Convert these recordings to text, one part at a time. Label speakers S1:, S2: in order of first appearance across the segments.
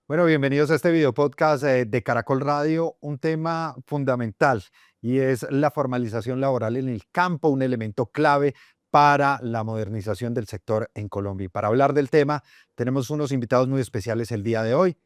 S1: Bueno, bienvenidos a este video podcast de Caracol Radio, un tema fundamental y es la formalización laboral en el campo, un elemento clave para la modernización del sector en Colombia. Y para hablar del tema, tenemos unos invitados muy especiales el día de hoy.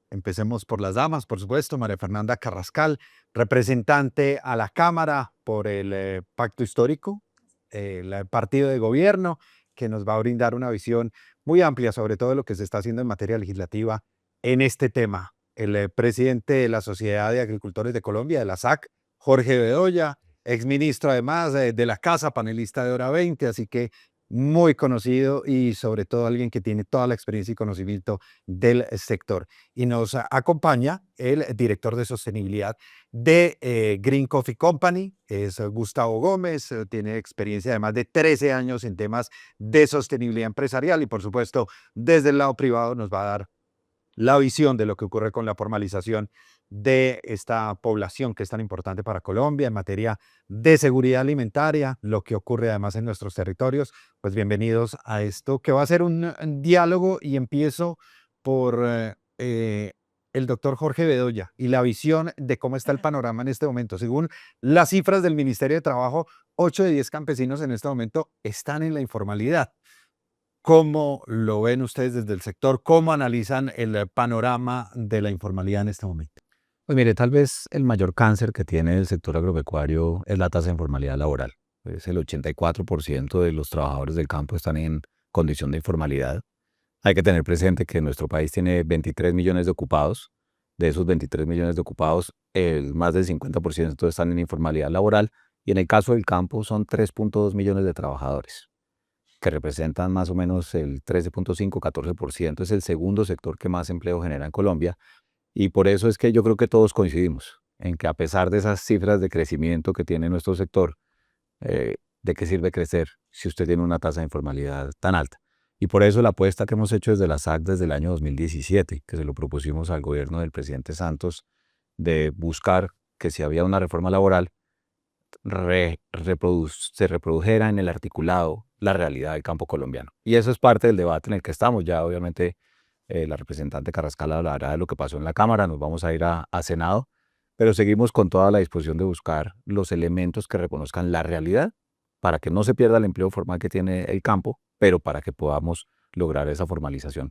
S1: Empecemos por las damas, por supuesto, María Fernanda Carrascal, representante a la Cámara por el Pacto Histórico, el partido de gobierno, que nos va a brindar una visión muy amplia sobre todo lo que se está haciendo en materia legislativa en este tema. El presidente de la Sociedad de Agricultores de Colombia, de la SAC, Jorge Bedoya, exministro además de la Casa, panelista de Hora 20, así que muy conocido y sobre todo alguien que tiene toda la experiencia y conocimiento del sector. Y nos acompaña el director de sostenibilidad de Green Coffee Company, es Gustavo Gómez, tiene experiencia de más de 13 años en temas de sostenibilidad empresarial y por supuesto desde el lado privado nos va a dar la visión de lo que ocurre con la formalización de esta población que es tan importante para Colombia en materia de seguridad alimentaria, lo que ocurre además en nuestros territorios. Pues bienvenidos a esto que va a ser un diálogo y empiezo por el doctor Jorge Bedoya y la visión de cómo está el panorama en este momento. Según las cifras del Ministerio de Trabajo, 8 de 10 campesinos en este momento están en la informalidad. ¿Cómo lo ven ustedes desde el sector? ¿Cómo analizan el panorama de la informalidad en este momento?
S2: Pues mire, tal vez el mayor cáncer que tiene el sector agropecuario es la tasa de informalidad laboral. Es el 84% de los trabajadores del campo están en condición de informalidad. Hay que tener presente que nuestro país tiene 23 millones de ocupados. De esos 23 millones de ocupados, más del 50% están en informalidad laboral y en el caso del campo son 3.2 millones de trabajadores, que representan más o menos el 13.5-14%. Es el segundo sector que más empleo genera en Colombia. Y por eso es que yo creo que todos coincidimos en que a pesar de esas cifras de crecimiento que tiene nuestro sector, ¿de qué sirve crecer si usted tiene una tasa de informalidad tan alta? Y por eso la apuesta que hemos hecho desde la SAC desde el año 2017, que se lo propusimos al gobierno del presidente Santos, de buscar que si había una reforma laboral, se reprodujera en el articulado la realidad del campo colombiano. Y eso es parte del debate en el que estamos. Ya obviamente la representante Carrascal hablará de lo que pasó en la Cámara, nos vamos a ir a Senado, pero seguimos con toda la disposición de buscar los elementos que reconozcan la realidad para que no se pierda el empleo formal que tiene el campo, pero para que podamos lograr esa formalización.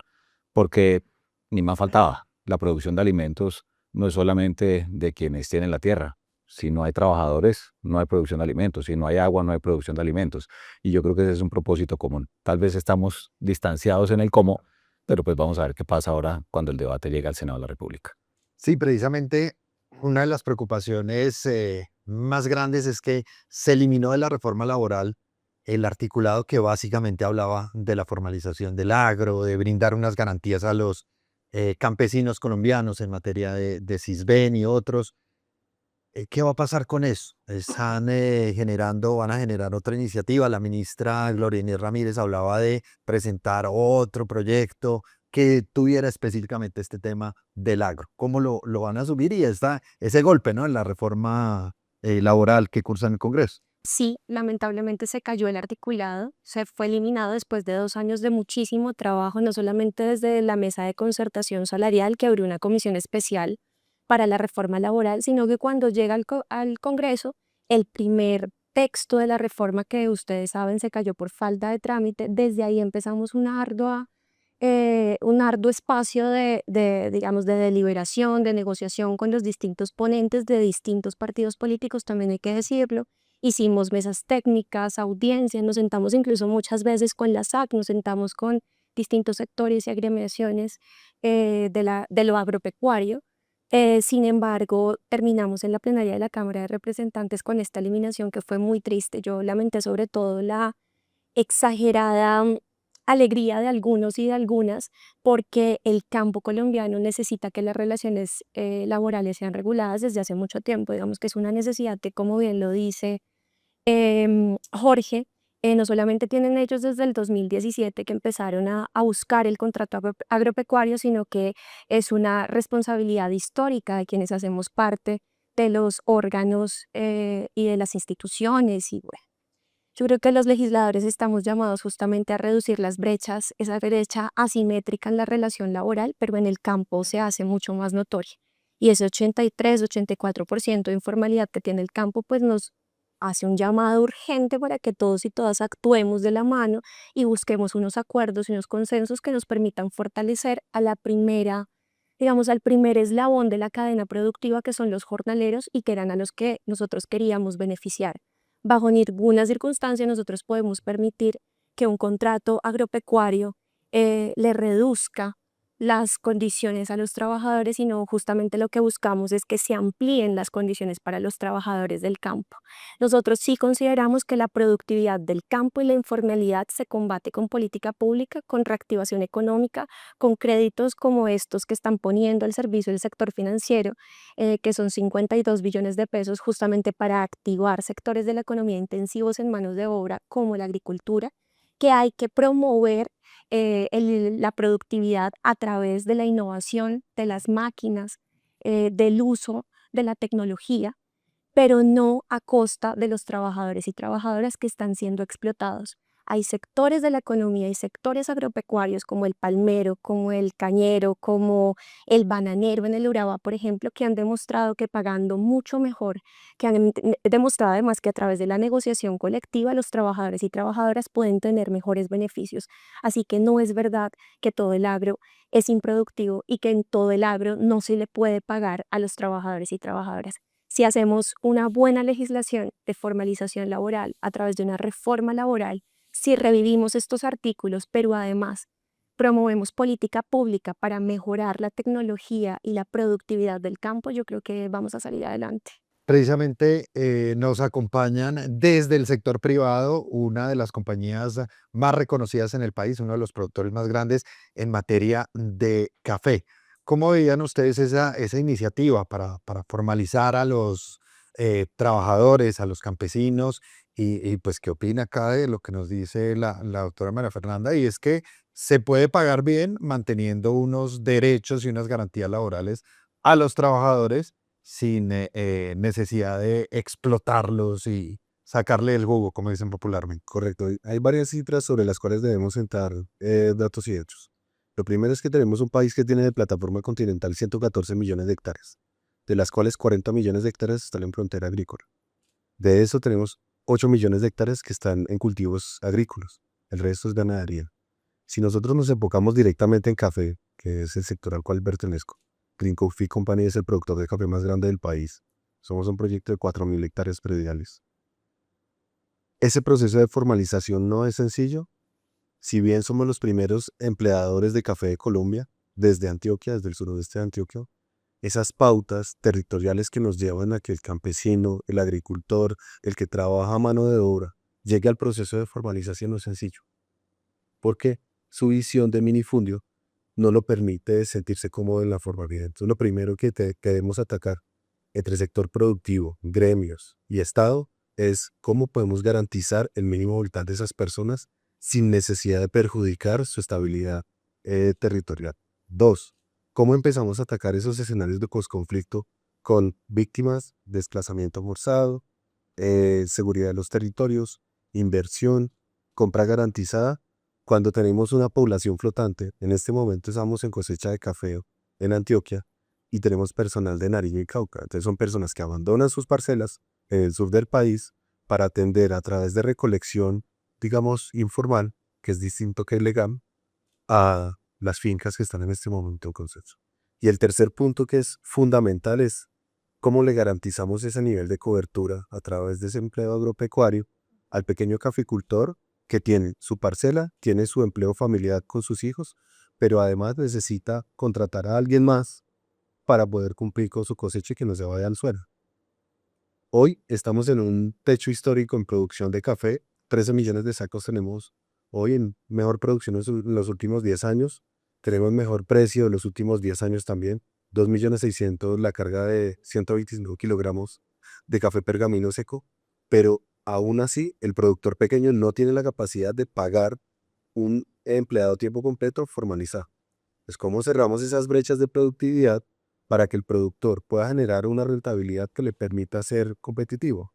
S2: Porque ni más faltaba, la producción de alimentos no es solamente de quienes tienen la tierra. Si no hay trabajadores, no hay producción de alimentos. Si no hay agua, no hay producción de alimentos. Y yo creo que ese es un propósito común. Tal vez estamos distanciados en el cómo, pero pues vamos a ver qué pasa ahora cuando el debate llegue al Senado de la República.
S1: Sí, precisamente una de las preocupaciones más grandes es que se eliminó de la reforma laboral el articulado que básicamente hablaba de la formalización del agro, de brindar unas garantías a los campesinos colombianos en materia de Sisbén y otros. ¿Qué va a pasar con eso? Están van a generar otra iniciativa. La ministra Gloria Inés Ramírez hablaba de presentar otro proyecto que tuviera específicamente este tema del agro. ¿Cómo lo van a asumir? Y ese golpe, ¿no? En la reforma laboral que cursa en el Congreso.
S3: Sí, lamentablemente se cayó el articulado, se fue eliminado después de 2 años de muchísimo trabajo, no solamente desde la mesa de concertación salarial, que abrió una comisión especial para la reforma laboral, sino que cuando llega al Congreso, el primer texto de la reforma, que ustedes saben se cayó por falta de trámite. Desde ahí empezamos un arduo espacio digamos, de deliberación, de negociación con los distintos ponentes de distintos partidos políticos, también hay que decirlo. Hicimos mesas técnicas, audiencias, nos sentamos incluso muchas veces con la SAC, nos sentamos con distintos sectores y agremiaciones de lo agropecuario. Sin embargo, terminamos en la plenaria de la Cámara de Representantes con esta eliminación que fue muy triste. Yo lamenté sobre todo la exagerada alegría de algunos y de algunas, porque el campo colombiano necesita que las relaciones laborales sean reguladas desde hace mucho tiempo. Digamos que es una necesidad que, como bien lo dice Jorge, no solamente tienen ellos desde el 2017 que empezaron a buscar el contrato agropecuario, sino que es una responsabilidad histórica de quienes hacemos parte de los órganos y de las instituciones. Y bueno, Yo creo que los legisladores estamos llamados justamente a reducir las brechas, esa brecha asimétrica en la relación laboral, pero en el campo se hace mucho más notoria. Y ese 83-84% de informalidad que tiene el campo, pues nos hace un llamado urgente para que todos y todas actuemos de la mano y busquemos unos acuerdos y unos consensos que nos permitan fortalecer a la primera, digamos, al primer eslabón de la cadena productiva, que son los jornaleros y que eran a los que nosotros queríamos beneficiar. Bajo ninguna circunstancia nosotros podemos permitir que un contrato agropecuario le reduzca las condiciones a los trabajadores, sino justamente lo que buscamos es que se amplíen las condiciones para los trabajadores del campo. Nosotros sí consideramos que la productividad del campo y la informalidad se combate con política pública, con reactivación económica, con créditos como estos que están poniendo al servicio del sector financiero, que son 52 billones de pesos justamente para activar sectores de la economía intensivos en manos de obra como la agricultura, que hay que promover la productividad a través de la innovación, de las máquinas, del uso de la tecnología, pero no a costa de los trabajadores y trabajadoras que están siendo explotados. Hay sectores de la economía y sectores agropecuarios como el palmero, como el cañero, como el bananero en el Urabá, por ejemplo, que han demostrado que pagando mucho mejor, que han demostrado además que a través de la negociación colectiva los trabajadores y trabajadoras pueden tener mejores beneficios. Así que no es verdad que todo el agro es improductivo y que en todo el agro no se le puede pagar a los trabajadores y trabajadoras. Si hacemos una buena legislación de formalización laboral a través de una reforma laboral, si revivimos estos artículos, pero además promovemos política pública para mejorar la tecnología y la productividad del campo, yo creo que vamos a salir adelante.
S1: Precisamente nos acompañan desde el sector privado, una de las compañías más reconocidas en el país, uno de los productores más grandes en materia de café. ¿Cómo veían ustedes esa iniciativa para formalizar a los trabajadores, a los campesinos? Y pues, ¿qué opina acá de lo que nos dice la doctora María Fernanda? Y es que se puede pagar bien manteniendo unos derechos y unas garantías laborales a los trabajadores sin necesidad de explotarlos y sacarle el jugo, como dicen popularmente.
S4: Correcto. Hay varias cifras sobre las cuales debemos sentar datos y hechos. Lo primero es que tenemos un país que tiene de plataforma continental 114 millones de hectáreas, de las cuales 40 millones de hectáreas están en frontera agrícola. De eso tenemos 8 millones de hectáreas que están en cultivos agrícolas. El resto es ganadería. Si nosotros nos enfocamos directamente en café, que es el sector al cual pertenezco, Green Coffee Company es el productor de café más grande del país. Somos un proyecto de 4.000 hectáreas prediales. Ese proceso de formalización no es sencillo. Si bien somos los primeros empleadores de café de Colombia, desde Antioquia, desde el suroeste de Antioquia, esas pautas territoriales que nos llevan a que el campesino, el agricultor, el que trabaja a mano de obra, llegue al proceso de formalización no es sencillo. Porque su visión de minifundio no lo permite sentirse cómodo en la formalidad. Entonces, lo primero que debemos atacar entre sector productivo, gremios y Estado es cómo podemos garantizar el mínimo vital de esas personas sin necesidad de perjudicar su estabilidad territorial. Dos, cómo empezamos a atacar esos escenarios de conflicto con víctimas, desplazamiento forzado, seguridad de los territorios, inversión, compra garantizada. Cuando tenemos una población flotante, en este momento estamos en cosecha de café en Antioquia y tenemos personal de Nariño y Cauca. Entonces son personas que abandonan sus parcelas en el sur del país para atender a través de recolección, digamos, informal, que es distinto que legal, a las fincas que están en este momento en cosecha. Y el tercer punto que es fundamental es cómo le garantizamos ese nivel de cobertura a través de ese empleo agropecuario al pequeño caficultor que tiene su parcela, tiene su empleo familiar con sus hijos, pero además necesita contratar a alguien más para poder cumplir con su cosecha y que no se vaya al suelo. Hoy estamos en un techo histórico en producción de café. 13 millones de sacos tenemos hoy en mejor producción en los últimos 10 años. Tenemos mejor precio de los últimos 10 años también. 2.600.000 la carga de 125 kilogramos de café pergamino seco. Pero aún así, el productor pequeño no tiene la capacidad de pagar un empleado a tiempo completo formalizado. Pues, ¿cómo cerramos esas brechas de productividad para que el productor pueda generar una rentabilidad que le permita ser competitivo?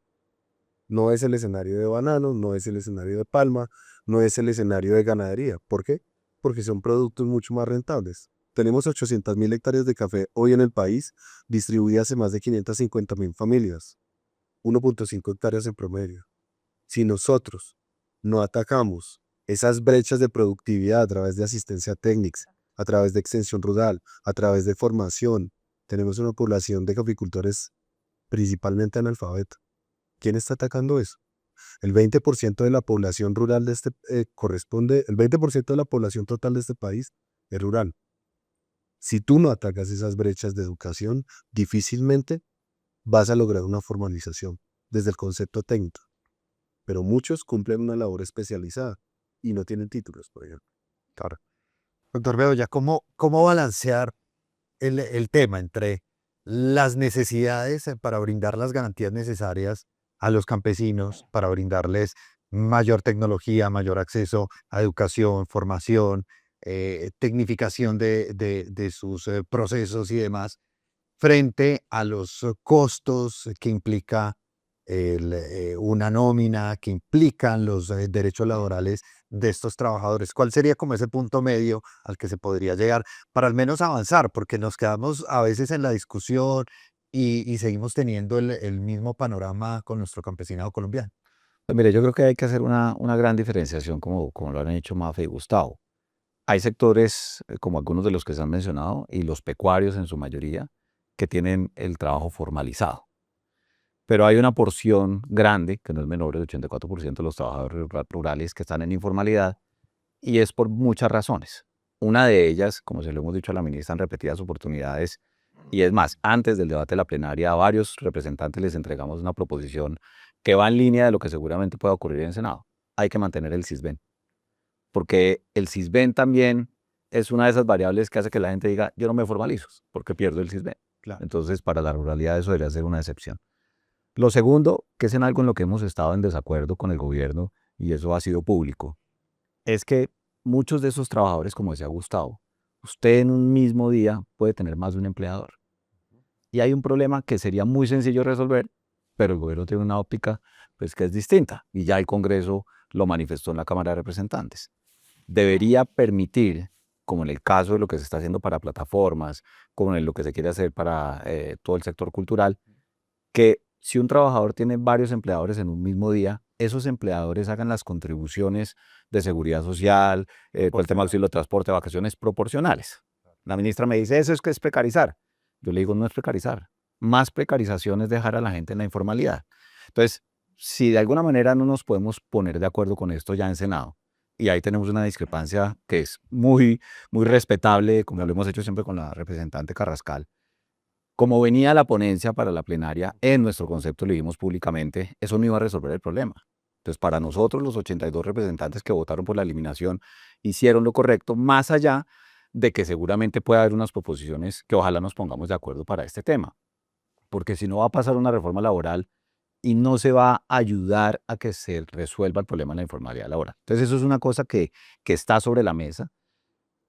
S4: No es el escenario de banano, no es el escenario de palma, no es el escenario de ganadería. ¿Por qué? Porque son productos mucho más rentables. Tenemos 800.000 hectáreas de café hoy en el país, distribuidas en más de 550.000 familias, 1.5 hectáreas en promedio. Si nosotros no atacamos esas brechas de productividad a través de asistencia técnica, a través de extensión rural, a través de formación, tenemos una población de caficultores principalmente analfabeta. ¿Quién está atacando eso? El 20% de la población rural de el 20% de la población total de este país es rural. Si tú no atacas esas brechas de educación, difícilmente vas a lograr una formalización desde el concepto técnico. Pero muchos cumplen una labor especializada y no tienen títulos, por ejemplo.
S1: Claro. Doctor Bedoya, ¿cómo balancear el tema entre las necesidades para brindar las garantías necesarias a los campesinos, para brindarles mayor tecnología, mayor acceso a educación, formación, tecnificación de sus procesos y demás, frente a los costos que implica una nómina, que implican los derechos laborales de estos trabajadores? ¿Cuál sería como ese punto medio al que se podría llegar para al menos avanzar? Porque nos quedamos a veces en la discusión y seguimos teniendo el mismo panorama con nuestro campesinado colombiano.
S2: Pues mire, yo creo que hay que hacer una gran diferenciación, como lo han hecho Mafe y Gustavo. Hay sectores, como algunos de los que se han mencionado, y los pecuarios en su mayoría, que tienen el trabajo formalizado. Pero hay una porción grande, que no es menor, el 84% de los trabajadores rurales que están en informalidad, y es por muchas razones. Una de ellas, como se lo hemos dicho a la ministra en repetidas oportunidades, y es más, antes del debate de la plenaria, a varios representantes les entregamos una proposición que va en línea de lo que seguramente pueda ocurrir en el Senado. Hay que mantener el CISBEN, porque el CISBEN también es una de esas variables que hace que la gente diga, yo no me formalizo, porque pierdo el CISBEN.
S1: Claro.
S2: Entonces, para la ruralidad eso debería ser una excepción. Lo segundo, que es en algo en lo que hemos estado en desacuerdo con el gobierno, y eso ha sido público, es que muchos de esos trabajadores, como decía Gustavo, usted en un mismo día puede tener más de un empleador. Y hay un problema que sería muy sencillo resolver, pero el gobierno tiene una óptica pues, que es distinta, y ya el Congreso lo manifestó en la Cámara de Representantes. Debería permitir, como en el caso de lo que se está haciendo para plataformas, como en lo que se quiere hacer para todo el sector cultural, que si un trabajador tiene varios empleadores en un mismo día, esos empleadores hagan las contribuciones de seguridad social, por el tema del auxilio de transporte, vacaciones proporcionales. La ministra me dice, eso es que es precarizar. Yo le digo, no es precarizar. Más precarización es dejar a la gente en la informalidad. Entonces, si de alguna manera no nos podemos poner de acuerdo con esto ya en Senado, y ahí tenemos una discrepancia que es muy, muy respetable, como lo hemos hecho siempre con la representante Carrascal, como venía la ponencia para la plenaria, en nuestro concepto lo dijimos públicamente, eso no iba a resolver el problema. Entonces, para nosotros, los 82 representantes que votaron por la eliminación hicieron lo correcto, más allá de que seguramente pueda haber unas proposiciones que ojalá nos pongamos de acuerdo para este tema. Porque si no va a pasar una reforma laboral y no se va a ayudar a que se resuelva el problema de la informalidad laboral. Entonces, eso es una cosa que está sobre la mesa,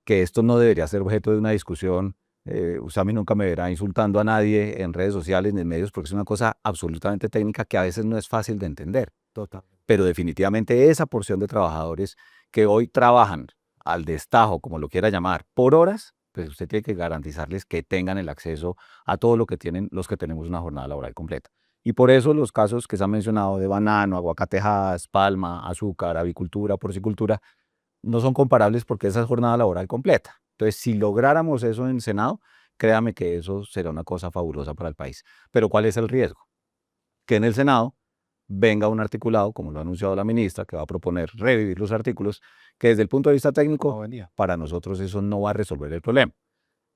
S2: que esto no debería ser objeto de una discusión. Usted a mí nunca me verá insultando a nadie en redes sociales ni en medios porque es una cosa absolutamente técnica que a veces no es fácil de entender.
S1: Total.
S2: Pero definitivamente esa porción de trabajadores que hoy trabajan al destajo, como lo quiera llamar, por horas, pues usted tiene que garantizarles que tengan el acceso a todo lo que tienen los que tenemos una jornada laboral completa. Y por eso los casos que se han mencionado de banano, aguacatejas, palma, azúcar, avicultura, porcicultura, no son comparables porque esa es jornada laboral completa. Entonces, si lográramos eso en el Senado, créame que eso será una cosa fabulosa para el país. Pero ¿cuál es el riesgo? Que en el Senado venga un articulado, como lo ha anunciado la ministra, que va a proponer revivir los artículos, que desde el punto de vista técnico, para nosotros eso no va a resolver el problema.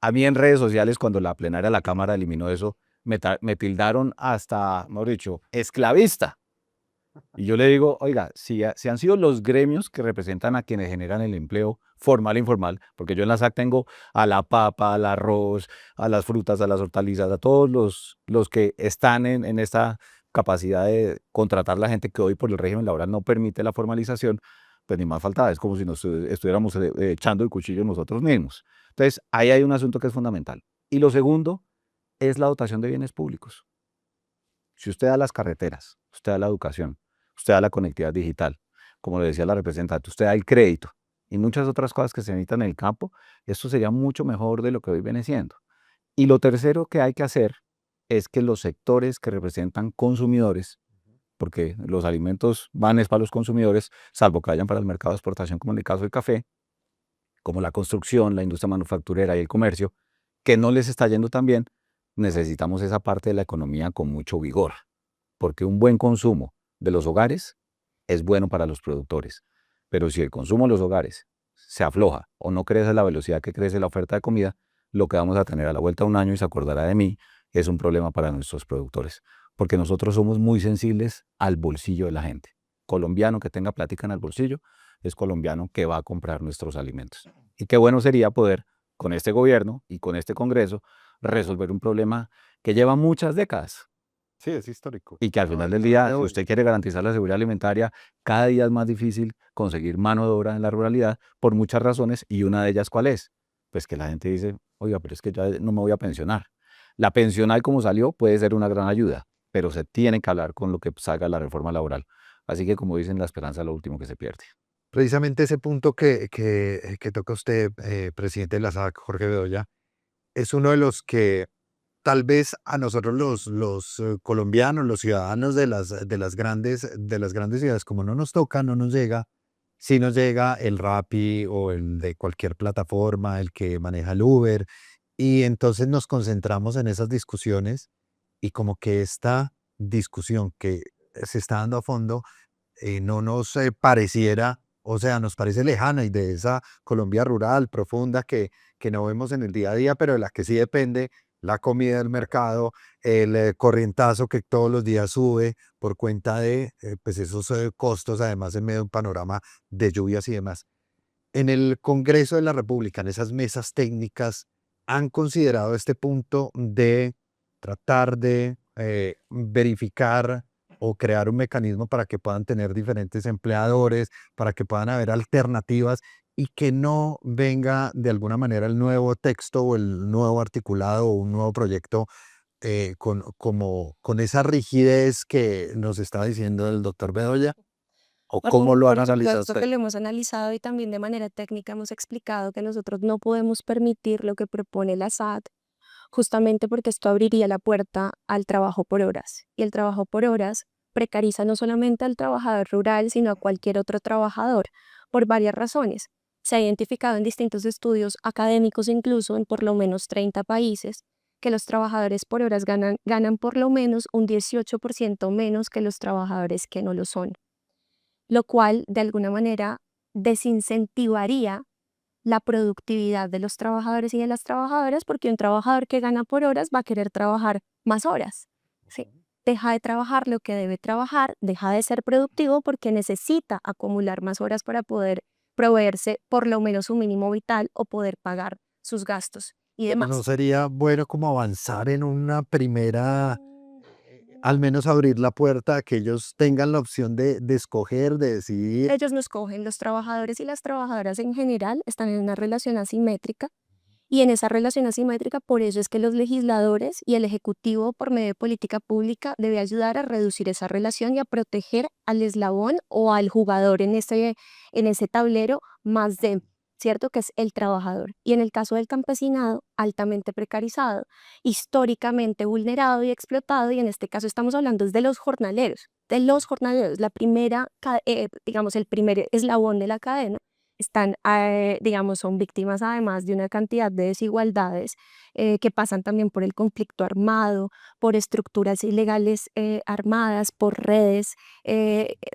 S2: A mí en redes sociales, cuando la plenaria de la Cámara eliminó eso, me tildaron hasta, mejor dicho, esclavista. Y yo le digo, oiga, si han sido los gremios que representan a quienes generan el empleo formal e informal, porque yo en la SAC tengo a la papa, al arroz, a las frutas, a las hortalizas, a todos los que están en esta capacidad de contratar la gente que hoy por el régimen laboral no permite la formalización, pues ni más faltaba, es como si nos estuviéramos echando el cuchillo nosotros mismos. Entonces, ahí hay un asunto que es fundamental. Y lo segundo es la dotación de bienes públicos. Si usted da las carreteras, usted da la educación, usted da la conectividad digital, como le decía la representante, usted da el crédito y muchas otras cosas que se necesitan en el campo, esto sería mucho mejor de lo que hoy viene siendo. Y lo tercero que hay que hacer es que los sectores que representan consumidores, porque los alimentos van es para los consumidores, salvo que vayan para el mercado de exportación, como en el caso del café, como la construcción, la industria manufacturera y el comercio, que no les está yendo tan bien, necesitamos esa parte de la economía con mucho vigor, porque un buen consumo de los hogares es bueno para los productores. Pero si el consumo de los hogares se afloja o no crece a la velocidad que crece la oferta de comida, lo que vamos a tener a la vuelta de un año, y se acordará de mí, es un problema para nuestros productores, porque nosotros somos muy sensibles al bolsillo de la gente. Colombiano que tenga plática en el bolsillo es colombiano que va a comprar nuestros alimentos. Y qué bueno sería poder, con este gobierno y con este Congreso, resolver un problema que lleva muchas décadas
S1: Sí, es histórico.
S2: y que al final del
S1: de
S2: día, si
S1: hoy.
S2: usted quiere garantizar la seguridad alimentaria, cada día es más difícil conseguir mano de obra en la ruralidad por muchas razones, y una de ellas, ¿cuál es? Pues que la gente dice, oiga, pero es que ya no me voy a pensionar. La pensional como salió puede ser una gran ayuda, pero se tiene que hablar con lo que salga la reforma laboral. Así que, como dicen, la esperanza es lo último que se pierde.
S1: Precisamente ese punto que toca usted, presidente de la SAC, Jorge Bedoya, es uno de los que tal vez a nosotros los colombianos, los ciudadanos de las grandes ciudades, como no nos toca, no nos llega, si nos llega el Rappi o el de cualquier plataforma, el que maneja el Uber, y entonces nos concentramos en esas discusiones y como que esta discusión que se está dando a fondo no nos pareciera, o sea, nos parece lejana y de esa Colombia rural, profunda, que no vemos en el día a día, pero de la que sí depende la comida del mercado, el corrientazo que todos los días sube por cuenta de pues esos costos, además en medio de un panorama de lluvias y demás. En el Congreso de la República, en esas mesas técnicas, han considerado este punto de tratar de verificar o crear un mecanismo para que puedan tener diferentes empleadores, para que puedan haber alternativas y que no venga de alguna manera el nuevo texto o el nuevo articulado o un nuevo proyecto con esa rigidez que nos está diciendo el doctor Bedoya. ¿O cómo lo han
S3: Por
S1: analizado
S3: supuesto que
S1: ustedes?
S3: lo hemos analizado y también de manera técnica hemos explicado que nosotros no podemos permitir lo que propone la SAT, justamente porque esto abriría la puerta al trabajo por horas. Y el trabajo por horas precariza no solamente al trabajador rural, sino a cualquier otro trabajador, por varias razones. Se ha identificado en distintos estudios académicos, incluso en por lo menos 30 países, que los trabajadores por horas ganan por lo menos un 18% menos que los trabajadores que no lo son, lo cual de alguna manera desincentivaría la productividad de los trabajadores y de las trabajadoras, porque un trabajador que gana por horas va a querer trabajar más horas. ¿Sí? Deja de trabajar lo que debe trabajar, deja de ser productivo porque necesita acumular más horas para poder proveerse por lo menos un mínimo vital o poder pagar sus gastos y
S1: Pero ¿no
S3: demás.
S1: sería bueno como avanzar en una primera, al menos abrir la puerta a que ellos tengan la opción de escoger, de decidir?
S3: Ellos no escogen, los trabajadores y las trabajadoras en general están en una relación asimétrica. Y en esa relación asimétrica, por eso es que los legisladores y el Ejecutivo, por medio de política pública, debe ayudar a reducir esa relación y a proteger al eslabón o al jugador en ese tablero más débil, ¿cierto? Que es el trabajador. Y en el caso del campesinado, altamente precarizado, históricamente vulnerado y explotado, y en este caso estamos hablando es de los jornaleros, digamos, el primer eslabón de la cadena están, digamos, son víctimas además de una cantidad de desigualdades que pasan también por el conflicto armado, por estructuras ilegales armadas, por redes,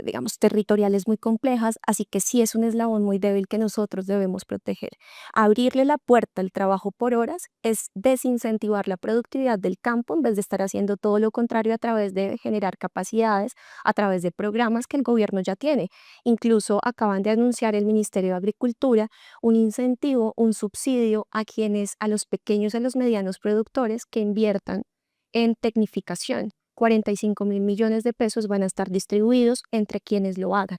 S3: digamos, territoriales muy complejas, así que sí es un eslabón muy débil que nosotros debemos proteger. Abrirle la puerta al trabajo por horas es desincentivar la productividad del campo en vez de estar haciendo todo lo contrario a través de generar capacidades, a través de programas que el gobierno ya tiene. Incluso acaban de anunciar el Ministerio de Agricultura un incentivo, un subsidio a los pequeños y a los medianos productores que inviertan en tecnificación. 45.000 millones de pesos van a estar distribuidos entre quienes lo hagan.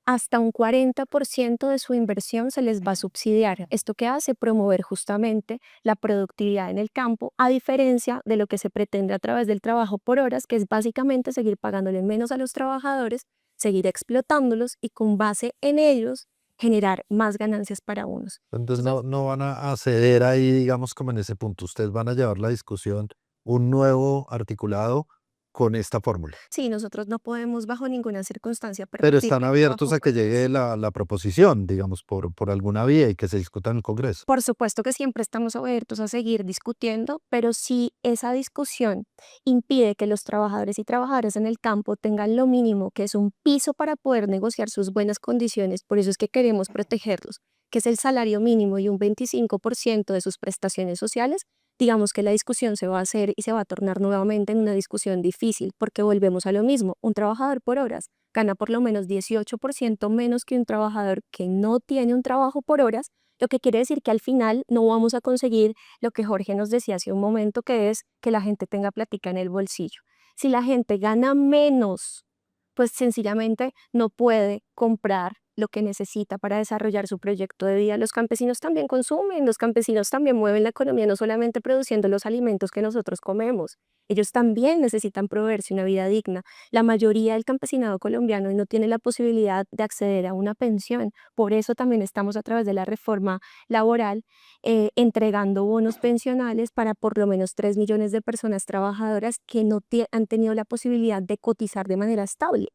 S3: hasta un 40% de su inversión se les va a subsidiar. ¿Esto qué hace? Promover justamente la productividad en el campo, a diferencia de lo que se pretende a través del trabajo por horas, que es básicamente seguir pagándole menos a los trabajadores, seguir explotándolos y con base en ellos generar más ganancias para unos.
S1: Entonces
S3: Entonces,
S1: no van a ceder ahí, digamos, como en ese punto. Ustedes van a llevar la discusión, un nuevo articulado con esta fórmula.
S3: sí, nosotros no podemos bajo ninguna circunstancia
S1: Pero
S3: permitir
S1: están
S3: que el
S1: abiertos
S3: trabajo
S1: a
S3: por
S1: que
S3: horas.
S1: llegue la proposición, digamos, por alguna vía y que se discuta en el Congreso.
S3: Por supuesto que siempre estamos abiertos a seguir discutiendo, pero si esa discusión impide que los trabajadores y trabajadoras en el campo tengan lo mínimo, que es un piso para poder negociar sus buenas condiciones, por eso es que queremos protegerlos, que es el salario mínimo y un 25% de sus prestaciones sociales, digamos que la discusión se va a hacer y se va a tornar nuevamente en una discusión difícil, porque volvemos a lo mismo, un trabajador por horas gana por lo menos 18% menos que un trabajador que no tiene un trabajo por horas, lo que quiere decir que al final no vamos a conseguir lo que Jorge nos decía hace un momento, que es que la gente tenga plática en el bolsillo. Si la gente gana menos, pues sencillamente no puede comprar lo que necesita para desarrollar su proyecto de vida. Los campesinos también consumen, los campesinos también mueven la economía, no solamente produciendo los alimentos que nosotros comemos. Ellos también necesitan proveerse una vida digna. La mayoría del campesinado colombiano no tiene la posibilidad de acceder a una pensión. Por eso también estamos a través de la reforma laboral entregando bonos pensionales para por lo menos 3 millones de personas trabajadoras que no han tenido la posibilidad de cotizar de manera estable.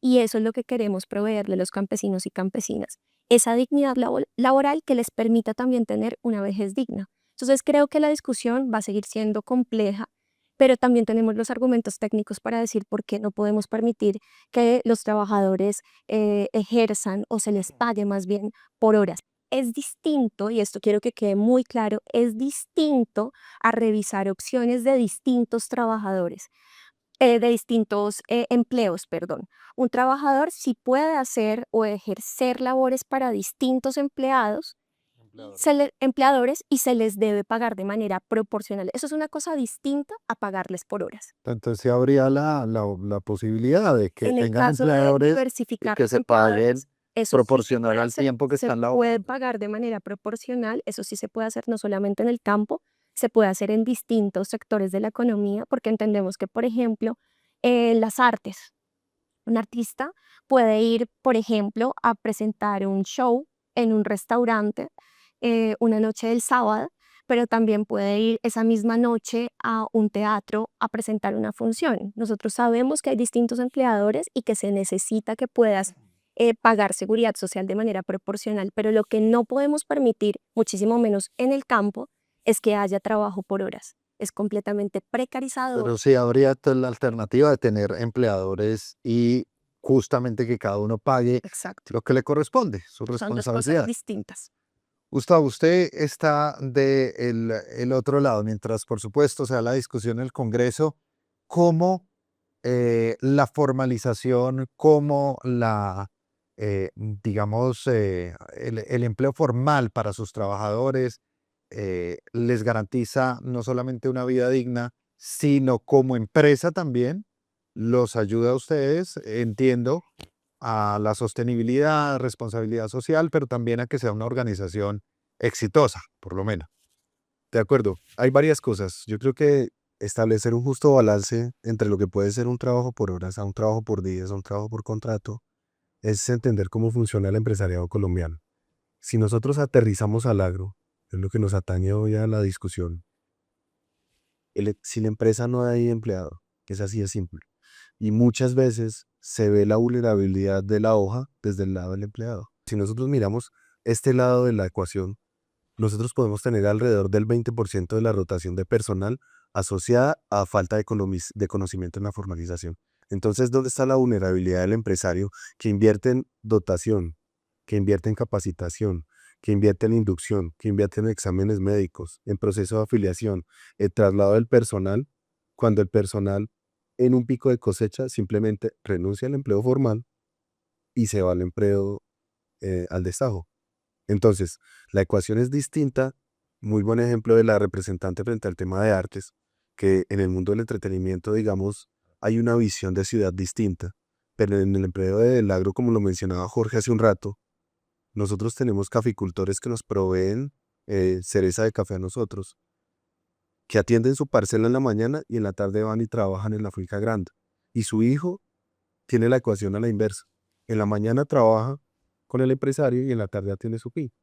S3: Y eso es lo que queremos proveerle a los campesinos y campesinas. Esa dignidad laboral que les permita también tener una vejez digna. Entonces creo que la discusión va a seguir siendo compleja, pero también tenemos los argumentos técnicos para decir por qué no podemos permitir que los trabajadores ejerzan o se les pague más bien por horas. Es distinto, y esto quiero que quede muy claro, es distinto a revisar opciones de distintos trabajadores, de distintos empleos, perdón. Un trabajador sí puede hacer o ejercer labores para distintos empleadores y se les debe pagar de manera proporcional. Eso es una cosa distinta a pagarles por horas.
S1: Entonces sí habría la posibilidad de que
S3: En el
S1: tengan
S3: caso de
S1: empleadores y
S3: diversificar
S1: que
S3: los
S1: se paguen
S3: empleadores, eso sí se
S1: proporcional
S3: puede
S1: al
S3: hacer.
S1: tiempo que
S3: Se
S1: están
S3: puede
S1: laborando.
S3: pagar de manera proporcional, eso sí se puede hacer no solamente en el campo, se puede hacer en distintos sectores de la economía, porque entendemos que, por ejemplo, las artes, un artista puede ir, por ejemplo, a presentar un show en un restaurante una noche del sábado, pero también puede ir esa misma noche a un teatro a presentar una función. Nosotros sabemos que hay distintos empleadores y que se necesita que puedas pagar seguridad social de manera proporcional, pero lo que no podemos permitir, muchísimo menos en el campo, es que haya trabajo por horas. Es completamente precarizador.
S1: Pero sí habría la alternativa de tener empleadores y justamente que cada uno pague
S3: Exacto.
S1: lo que le corresponde, su
S3: Son dos cosas
S1: responsabilidad.
S3: distintas.
S1: Gustavo, usted está del el otro lado, mientras por supuesto sea la discusión en el Congreso, cómo la formalización, cómo digamos, el empleo formal para sus trabajadores les garantiza no solamente una vida digna, sino como empresa también los ayuda a ustedes, entiendo, a la sostenibilidad, responsabilidad social, pero también a que sea una organización exitosa, por lo menos.
S4: De acuerdo, hay varias cosas. Yo creo que establecer un justo balance entre lo que puede ser un trabajo por horas, a un trabajo por días, a un trabajo por contrato, es entender cómo funciona el empresariado colombiano. Si nosotros aterrizamos al agro, es lo que nos atañe hoy a la discusión, sin empresa no hay empleado, que es así de simple. Y muchas veces se ve la vulnerabilidad de la hoja desde el lado del empleado. Si nosotros miramos este lado de la ecuación, nosotros podemos tener alrededor del 20% de la rotación de personal asociada a falta de conocimiento en la formalización. Entonces, ¿dónde está la vulnerabilidad del empresario que invierte en dotación, que invierte en capacitación, que invierte en inducción, que invierte en exámenes médicos, en proceso de afiliación, el traslado del personal, cuando el personal en un pico de cosecha simplemente renuncia al empleo formal y se va al empleo al destajo? Entonces, la ecuación es distinta. Muy buen ejemplo de la representante frente al tema de artes, que en el mundo del entretenimiento, digamos, hay una visión de ciudad distinta, pero en el empleo del agro, como lo mencionaba Jorge hace un rato, nosotros tenemos caficultores que nos proveen cereza de café a nosotros, que atienden su parcela en la mañana y en la tarde van y trabajan en la finca grande. Y su hijo tiene la ecuación a la inversa. En la mañana trabaja con el empresario y en la tarde atiende su finca.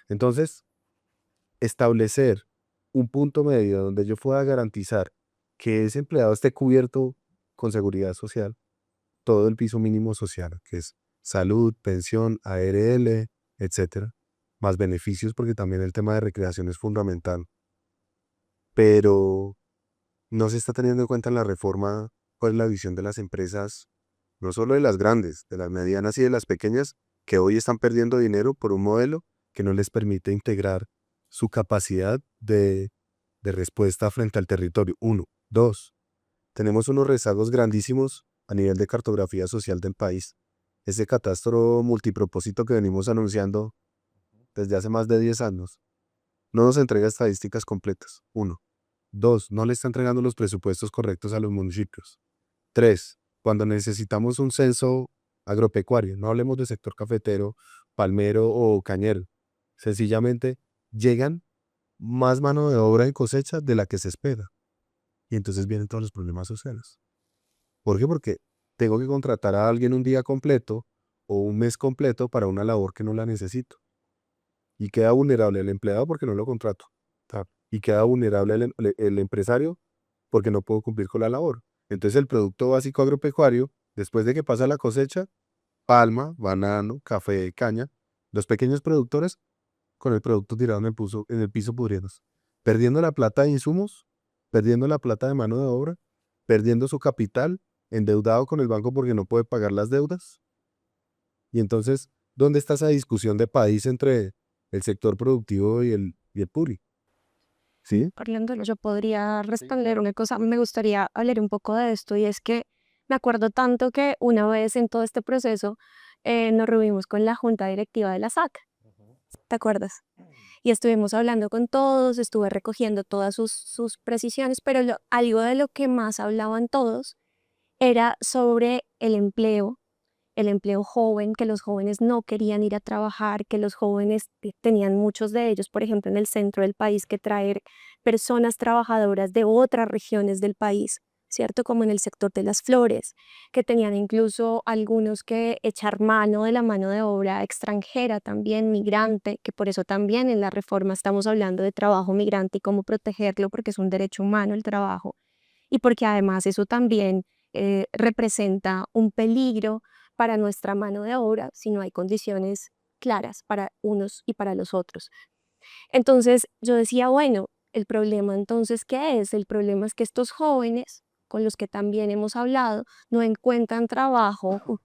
S4: Entonces, establecer un punto medio donde yo pueda garantizar que ese empleado esté cubierto con seguridad social, todo el piso mínimo social, que es salud, pensión, ARL, etcétera, más beneficios, porque también el tema de recreación es fundamental. Pero no se está teniendo en cuenta en la reforma cuál es la visión de las empresas, no solo de las grandes, de las medianas y de las pequeñas, que hoy están perdiendo dinero por un modelo que no les permite integrar su capacidad de respuesta frente al territorio. Uno. Dos, tenemos unos rezagos grandísimos a nivel de cartografía social del país. Ese catastro multipropósito que venimos anunciando desde hace más de 10 años no nos entrega estadísticas completas. Uno. Dos, no le está entregando los presupuestos correctos a los municipios. Tres, cuando necesitamos un censo agropecuario, no hablemos de sector cafetero, palmero o cañero, sencillamente llegan más mano de obra en cosecha de la que se espera. Y entonces vienen todos los problemas sociales. ¿Por qué? Porque tengo que contratar a alguien un día completo o un mes completo para una labor que no la necesito. Y queda vulnerable el empleado porque no lo contrato. Y queda vulnerable el empresario porque no puedo cumplir con la labor. Entonces el producto básico agropecuario, después de que pasa la cosecha, palma, banano, café, caña, los pequeños productores con el producto tirado en el piso pudriéndose, perdiendo la plata de insumos, perdiendo la plata de mano de obra, perdiendo su capital, endeudado con el banco porque no puede pagar las deudas. Y entonces, ¿dónde está esa discusión de país entre el sector productivo y el público? ¿Sí?
S3: Orlando, yo podría responder una cosa, me gustaría hablar un poco de esto y es que me acuerdo tanto que una vez en todo este proceso nos reunimos con la junta directiva de la SAC, ¿te acuerdas? Y estuvimos hablando con todos, estuve recogiendo todas sus precisiones, pero algo de lo que más hablaban todos era sobre el empleo joven, que los jóvenes no querían ir a trabajar, que los jóvenes tenían muchos de ellos, por ejemplo, en el centro del país, que traer personas trabajadoras de otras regiones del país, ¿cierto? Como en el sector de las flores, que tenían incluso algunos que echar mano de la mano de obra extranjera también, migrante, que por eso también en la reforma estamos hablando de trabajo migrante y cómo protegerlo, porque es un derecho humano el trabajo, y porque además eso también representa un peligro para nuestra mano de obra si no hay condiciones claras para unos y para los otros. Entonces yo decía, bueno, el problema entonces, ¿qué es? El problema es que estos jóvenes, con los que también hemos hablado, no encuentran trabajo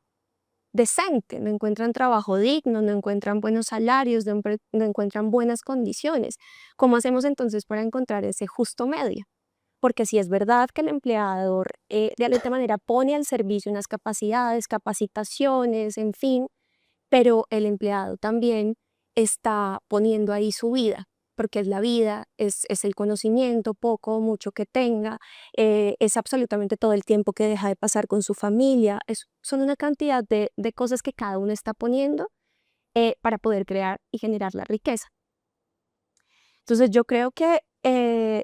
S3: decente, no encuentran trabajo digno, no encuentran buenos salarios, no encuentran buenas condiciones. ¿Cómo hacemos entonces para encontrar ese justo medio? Porque si es verdad que el empleador de alguna manera pone al servicio unas capacidades, capacitaciones, en fin, pero el empleado también está poniendo ahí su vida, porque es la vida, es el conocimiento, poco o mucho que tenga, es absolutamente todo el tiempo que deja de pasar con su familia, son una cantidad de cosas que cada uno está poniendo para poder crear y generar la riqueza. Entonces yo creo que,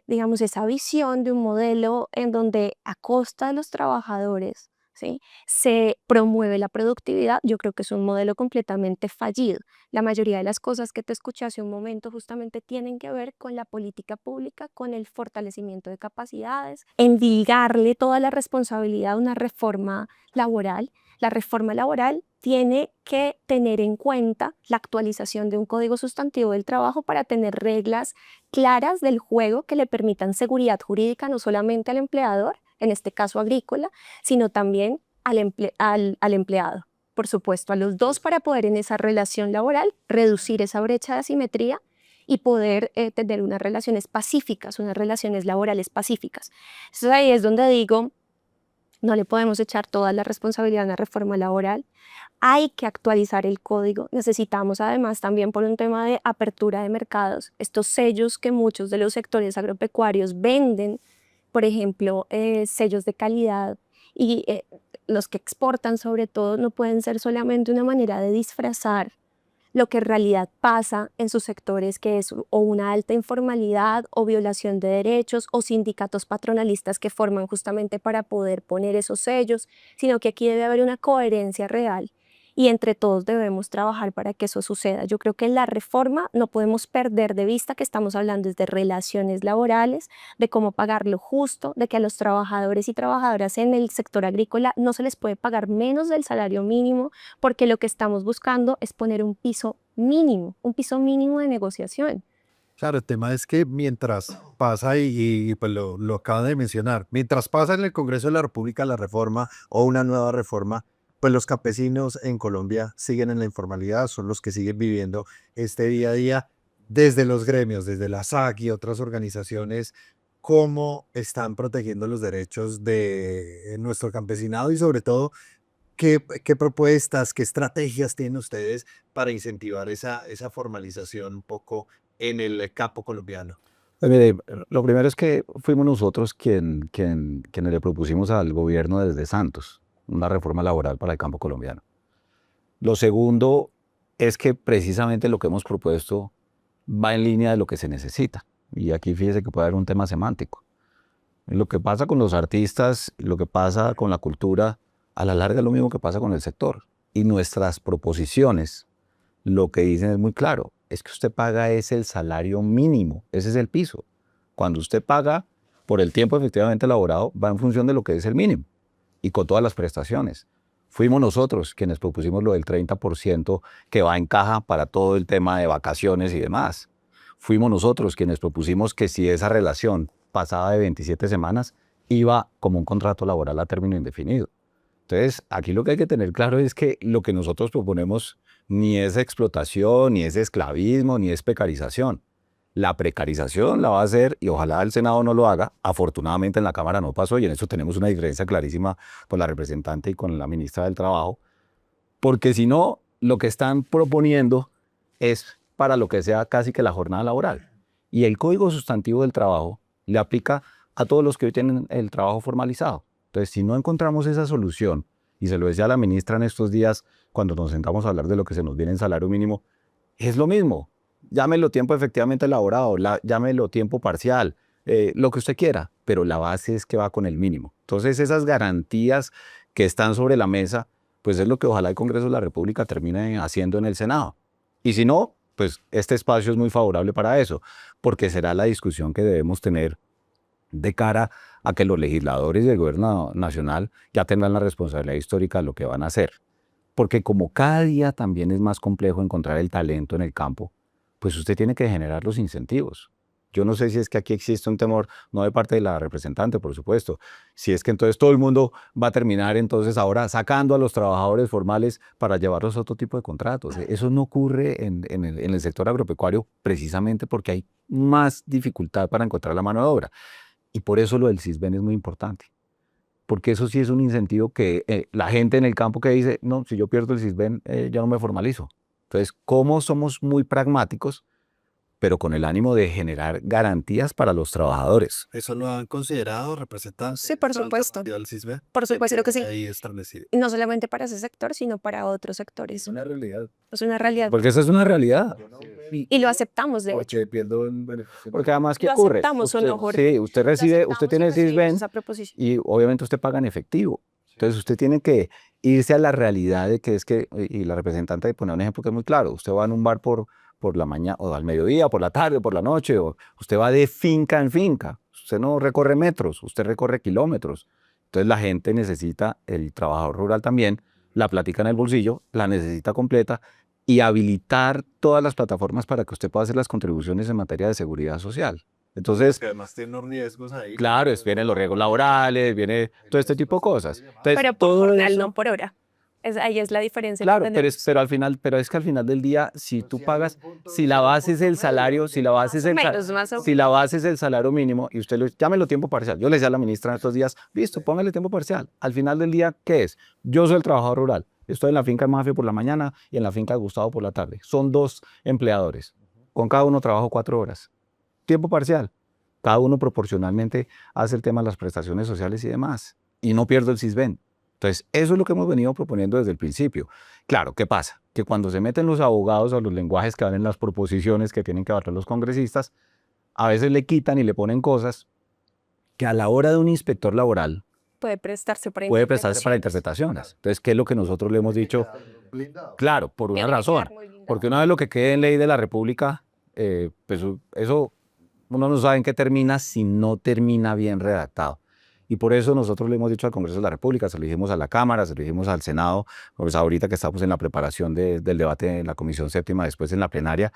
S3: digamos, esa visión de un modelo en donde a costa de los trabajadores, ¿sí?, se promueve la productividad, yo creo que es un modelo completamente fallido. La mayoría de las cosas que te escuché hace un momento justamente tienen que ver con la política pública, con el fortalecimiento de capacidades, endilgarle toda la responsabilidad a una reforma laboral. La reforma laboral tiene que tener en cuenta la actualización de un código sustantivo del trabajo para tener reglas claras del juego que le permitan seguridad jurídica no solamente al empleador, en este caso agrícola, sino también al empleado. Por supuesto, a los dos, para poder en esa relación laboral reducir esa brecha de asimetría y poder tener unas relaciones pacíficas, unas relaciones laborales pacíficas. Entonces ahí es donde digo, no le podemos echar toda la responsabilidad a una reforma laboral. Hay que actualizar el código. Necesitamos además también, por un tema de apertura de mercados, estos sellos que muchos de los sectores agropecuarios venden, por ejemplo, sellos de calidad y los que exportan sobre todo no pueden ser solamente una manera de disfrazar lo que en realidad pasa en sus sectores, que es o una alta informalidad o violación de derechos o sindicatos patronalistas que forman justamente para poder poner esos sellos, sino que aquí debe haber una coherencia real y entre todos debemos trabajar para que eso suceda. Yo creo que en la reforma no podemos perder de vista que estamos hablando de relaciones laborales, de cómo pagar lo justo, de que a los trabajadores y trabajadoras en el sector agrícola no se les puede pagar menos del salario mínimo, porque lo que estamos buscando es poner un piso mínimo de negociación.
S1: Claro, el tema es que mientras pasa, pues lo acaba de mencionar, mientras pasa en el Congreso de la República la reforma o una nueva reforma, pues los campesinos en Colombia siguen en la informalidad, son los que siguen viviendo este día a día desde los gremios, desde la SAC y otras organizaciones, cómo están protegiendo los derechos de nuestro campesinado y sobre todo qué propuestas, qué estrategias tienen ustedes para incentivar esa formalización un poco en el campo colombiano.
S2: Pues mire, lo primero es que fuimos nosotros quienes le propusimos al gobierno desde Santos una reforma laboral para el campo colombiano. Lo segundo es que precisamente lo que hemos propuesto va en línea de lo que se necesita. Y aquí fíjese que puede haber un tema semántico. Lo que pasa con los artistas, lo que pasa con la cultura, a la larga es lo mismo que pasa con el sector. Y nuestras proposiciones lo que dicen es muy claro, es que usted paga es el salario mínimo, ese es el piso. Cuando usted paga por el tiempo efectivamente elaborado, va en función de lo que es el mínimo y con todas las prestaciones. Fuimos nosotros quienes propusimos lo del 30% que va en caja para todo el tema de vacaciones y demás. Fuimos nosotros quienes propusimos que si esa relación pasaba de 27 semanas, iba como un contrato laboral a término indefinido. Entonces, aquí lo que hay que tener claro es que lo que nosotros proponemos ni es explotación, ni es esclavismo, ni es precarización. La precarización la va a hacer, y ojalá el Senado no lo haga. Afortunadamente en la Cámara no pasó, y en eso tenemos una diferencia clarísima con la representante y con la ministra del Trabajo, porque si no, lo que están proponiendo es para lo que sea casi que la jornada laboral. Y el Código Sustantivo del Trabajo le aplica a todos los que hoy tienen el trabajo formalizado. Entonces, si no encontramos esa solución, y se lo decía a la ministra en estos días cuando nos sentamos a hablar de lo que se nos viene en salario mínimo, es lo mismo. Llámelo tiempo efectivamente elaborado, llámelo tiempo parcial, lo que usted quiera, pero la base es que va con el mínimo. Entonces, esas garantías que están sobre la mesa, pues es lo que ojalá el Congreso de la República termine haciendo en el Senado. Y si no, pues este espacio es muy favorable para eso, porque será la discusión que debemos tener de cara a que los legisladores del gobierno nacional ya tengan la responsabilidad histórica de lo que van a hacer. Porque como cada día también es más complejo encontrar el talento en el campo, pues usted tiene que generar los incentivos. Yo no sé si es que aquí existe un temor, no de parte de la representante, por supuesto, si es que entonces todo el mundo va a terminar entonces ahora sacando a los trabajadores formales para llevarlos a otro tipo de contratos. Eso no ocurre en el sector agropecuario precisamente porque hay más dificultad para encontrar la mano de obra. Y por eso lo del Sisbén es muy importante, porque eso sí es un incentivo que la gente en el campo que dice, no, si yo pierdo el Sisbén, ya no me formalizo. Entonces, ¿cómo somos muy pragmáticos, pero con el ánimo de generar garantías para los trabajadores?
S5: ¿Eso lo han considerado, representante?
S3: Sí, por supuesto.
S5: ¿Al CISBEN?
S3: Por supuesto que sí.
S5: Ahí establecido.
S3: Y no solamente para ese sector, sino para otros sectores.
S5: Una realidad.
S3: Es una realidad.
S2: Porque esa es una realidad.
S3: Y lo aceptamos, de hecho.
S5: Porque pierdo en beneficio.
S2: Porque además, ¿qué
S3: Lo
S2: ocurre?
S3: aceptamos, ¿o
S2: Usted,
S3: no, Jorge?
S2: sí, usted
S3: Lo
S2: recibe,
S3: aceptamos
S2: usted
S3: y
S2: tiene el
S3: recibimos
S2: Sisbén
S3: esa proposición.
S2: y obviamente usted paga en efectivo. Entonces usted tiene que irse a la realidad de que es que, y la representante pone un ejemplo que es muy claro, usted va en un bar por la mañana, o al mediodía, por la tarde, o por la noche, o usted va de finca en finca, usted no recorre metros, usted recorre kilómetros. Entonces la gente necesita, el trabajador rural también, la plática en el bolsillo, la necesita completa, y habilitar todas las plataformas para que usted pueda hacer las contribuciones en materia de seguridad social. Entonces,
S5: Que además tiene unos riesgos ahí.
S2: claro, vienen los riesgos laborales, viene todo este tipo de cosas. Entonces,
S3: Pero por
S2: todo
S3: jornal,
S2: eso-
S3: no por hora. Ahí es la diferencia.
S2: Claro,
S3: Entender-
S2: pero es que al final del día, si tú pagas, si la base es el salario, si la base es el,
S3: Más o
S2: si la base es el salario mínimo y usted llámelo tiempo parcial. Yo le decía a la ministra en estos días, listo, póngale tiempo parcial. Al final del día, ¿qué es? Yo soy el trabajador rural. Estoy en la finca de Mafia por la mañana y en la finca de Gustavo por la tarde. Son 2 empleadores. Con cada uno trabajo 4 horas. Tiempo parcial. Cada uno proporcionalmente hace el tema de las prestaciones sociales y demás. y no pierdo el CISBEN. Entonces, eso es lo que hemos venido proponiendo desde el principio. Claro, ¿qué pasa? Que cuando se meten los abogados a los lenguajes que van en las proposiciones que tienen que abarcar los congresistas, a veces le quitan y le ponen cosas que a la hora de un inspector laboral
S3: Puede prestarse para
S2: puede prestarse para
S3: interpretaciones.
S2: interpretaciones. Entonces, ¿qué es lo que nosotros le hemos dicho?
S1: Blindado.
S2: Claro, por una
S3: Tiene que
S2: razón.
S3: quedar muy blindado.
S2: Porque una vez lo que quede en ley de la República, pues eso uno no sabe en qué termina si no termina bien redactado. Y por eso nosotros le hemos dicho al Congreso de la República, se lo dijimos a la Cámara, se lo dijimos al Senado, pues ahorita que estamos en la preparación del debate en la Comisión Séptima, después en la plenaria,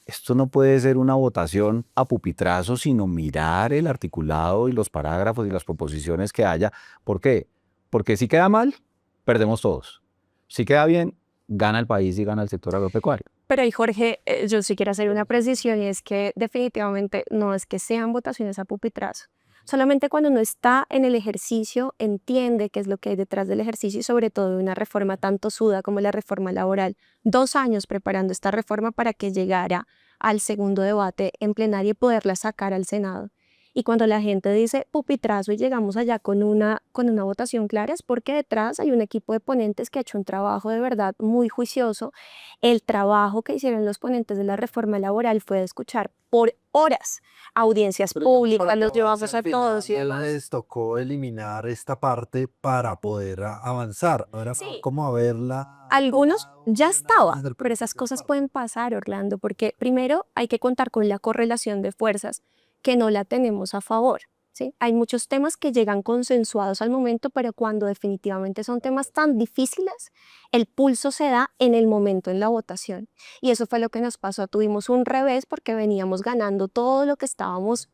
S2: esto no puede ser una votación a pupitrazo, sino mirar el articulado y los parágrafos y las proposiciones que haya. ¿Por qué? Porque si queda mal, perdemos todos. Si queda bien, gana el país y gana el sector agropecuario.
S3: Pero ahí, Jorge, yo sí quiero hacer una precisión y es que definitivamente no es que sean votaciones a pupitrazo. Solamente cuando uno está en el ejercicio entiende qué es lo que hay detrás del ejercicio y sobre todo de una reforma tan tosuda como la reforma laboral. 2 años preparando esta reforma para que llegara al segundo debate en plenaria y poderla sacar al Senado. Y cuando la gente dice pupitrazo y llegamos allá con una votación clara es porque detrás hay un equipo de ponentes que ha hecho un trabajo de verdad muy juicioso. El trabajo que hicieron los ponentes de la reforma laboral fue de escuchar por horas audiencias públicas, los llevamos a todos y demás.
S5: Les tocó eliminar esta parte para poder avanzar. No era
S3: Sí.
S5: como haberla.
S3: Algunos ya estaba,
S5: desde el
S3: pero esas
S5: principio
S3: cosas
S5: parte.
S3: pueden pasar, Orlando, porque primero hay que contar con la correlación de fuerzas que no la tenemos a favor. ¿Sí? Hay muchos temas que llegan consensuados al momento, pero cuando definitivamente son temas tan difíciles, el pulso se da en el momento en la votación. Y eso fue lo que nos pasó. Tuvimos un revés porque veníamos ganando todo lo que estábamos,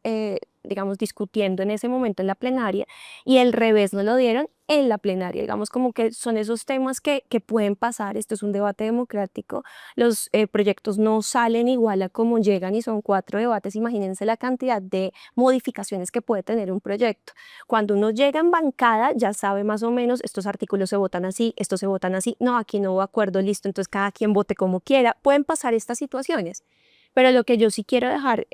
S3: digamos, discutiendo en ese momento en la plenaria y el revés nos lo dieron en la plenaria. Digamos como que son esos temas que pueden pasar. Esto es un debate democrático. Los proyectos no salen igual a como llegan y son 4 debates. Imagínense la cantidad de modificaciones que puede tener un proyecto. Cuando uno llega en bancada ya sabe más o menos estos artículos se votan así, estos se votan así, no, aquí no hubo acuerdo, listo, entonces cada quien vote como quiera. Pueden pasar estas situaciones. Pero lo que yo sí quiero dejar